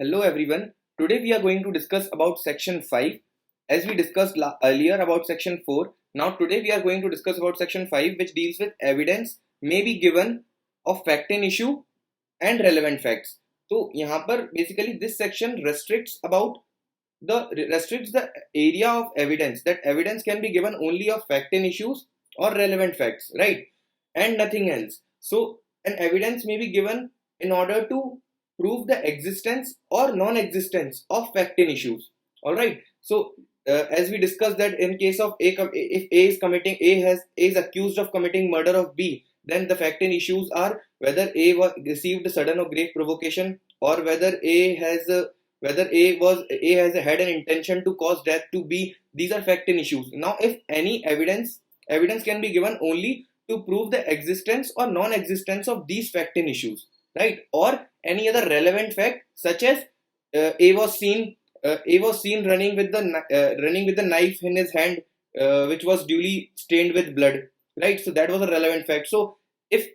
Hello everyone. Today we are going to discuss about section 5 as we discussed earlier about section 4. Now today we are going to discuss about section 5 which deals with evidence may be given of fact and issue and relevant facts. So यहाँ पर basically this section restricts the area of evidence, that evidence can be given only of fact and issues or relevant facts, right? And nothing else. So an evidence may be given in order to prove the existence or non-existence of fact and issues. All right. So as we discussed that in case of if A is accused of committing murder of B, then the fact and issues are whether received sudden or grave provocation, or whether A has had an intention to cause death to B. These are fact and issues. Now, if any evidence can be given only to prove the existence or non-existence of these fact and issues, right? Or any other relevant fact, such as A was seen running with the knife in his hand, which was duly stained with blood, right? So that was a relevant fact. So if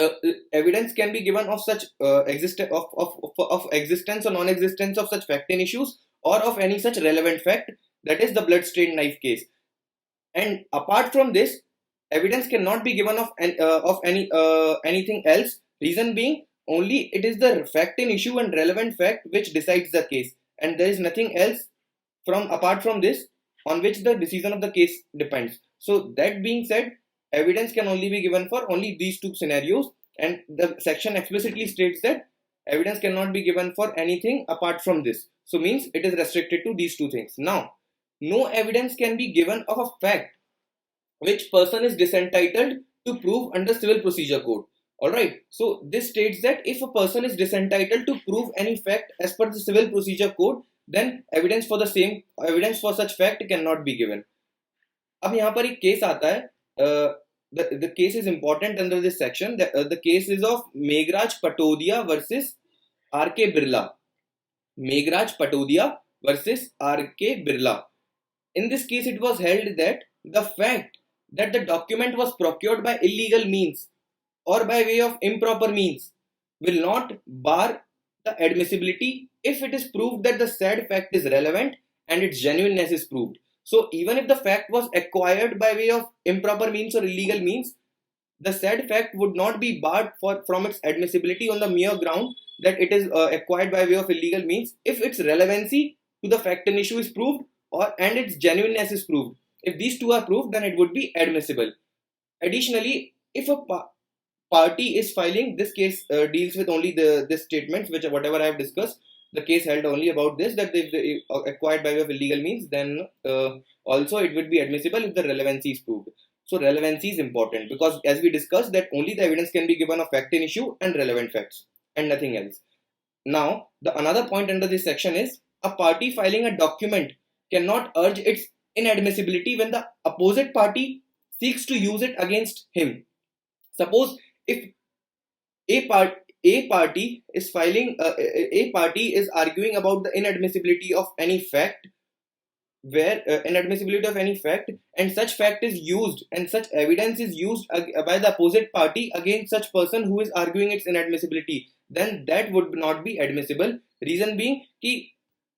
uh, evidence can be given of such existence or non-existence of such fact and issues, or of any such relevant fact, that is the blood-stained knife case. And apart from this, evidence cannot be given of anything else. Reason being, only it is the fact and issue and relevant fact which decides the case, and there is nothing else from apart from this on which the decision of the case depends. So that being said, evidence can only be given for only these two scenarios, and the section explicitly states that evidence cannot be given for anything apart from this. So means it is restricted to these two things. Now, no evidence can be given of a fact which person is disentitled to prove under civil procedure code. Alright, so this states that if a person is disentitled to prove any fact as per the civil procedure code, then evidence for such fact cannot be given. अब यहाँ पर एक case आता है, the case is important under this section. The case is of Meghraj Patodia versus R.K. Birla. Meghraj Patodia versus R.K. Birla. In this case, it was held that the fact that the document was procured by illegal means or by way of improper means will not bar the admissibility if it is proved that the said fact is relevant and its genuineness is proved. So even if the fact was acquired by way of improper means or illegal means, the said fact would not be barred from its admissibility on the mere ground that it is acquired by way of illegal means if its relevancy to the fact and issue is proved and its genuineness is proved. If these two are proved, then it would be admissible. Additionally, if a party is filing, this case deals with only this statement, which whatever I have discussed, the case held only about this, that if they acquired by way of illegal means, then also it would be admissible if the relevancy is proved. So relevancy is important because, as we discussed, that only the evidence can be given of fact and issue and relevant facts and nothing else. Now, another point under this section is a party filing a document cannot urge its inadmissibility when the opposite party seeks to use it against him. Suppose if a party is filing a party is arguing about the inadmissibility of any fact, and such fact is used and such evidence is used by the opposite party against such person who is arguing its inadmissibility, then that would not be admissible. Reason being,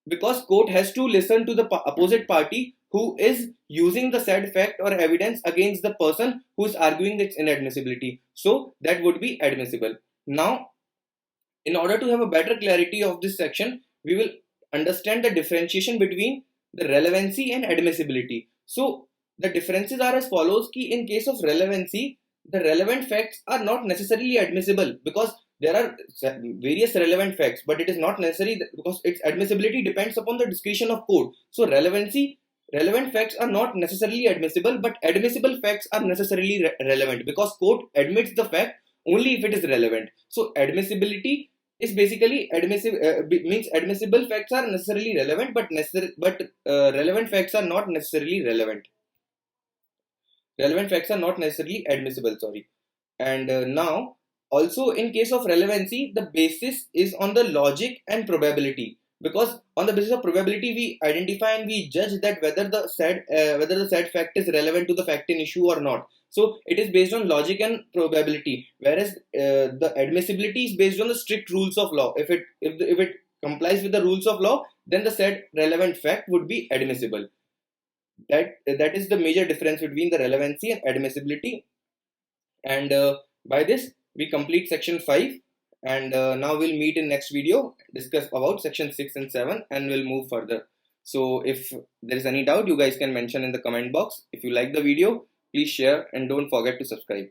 because court has to listen to the opposite party who is using the said fact or evidence against the person who is arguing its inadmissibility. So that would be admissible. Now, in order to have a better clarity of this section, we will understand the differentiation between the relevancy and admissibility. So the differences are as follows: कि in case of relevancy, the relevant facts are not necessarily admissible because there are various relevant facts, but it is not necessary because its admissibility depends upon the discretion of court. So relevant facts are not necessarily admissible, but admissible facts are necessarily relevant because court admits the fact only if it is relevant. So admissibility is basically means admissible facts are necessarily relevant, but relevant facts are not necessarily relevant. Relevant facts are not necessarily admissible. Sorry. And now, also in case of relevancy, the basis is on the logic and probability. Because on the basis of probability, we identify and we judge that whether the said fact is relevant to the fact in issue or not. So it is based on logic and probability, whereas the admissibility is based on the strict rules of law. If it complies with the rules of law, then the said relevant fact would be admissible. That is the major difference between the relevancy and admissibility. And by this we complete section 5, and now we'll meet in next video, discuss about section 6 and 7, and we'll move further. So if there is any doubt, you guys can mention in the comment box. If you like the video, please share and don't forget to subscribe.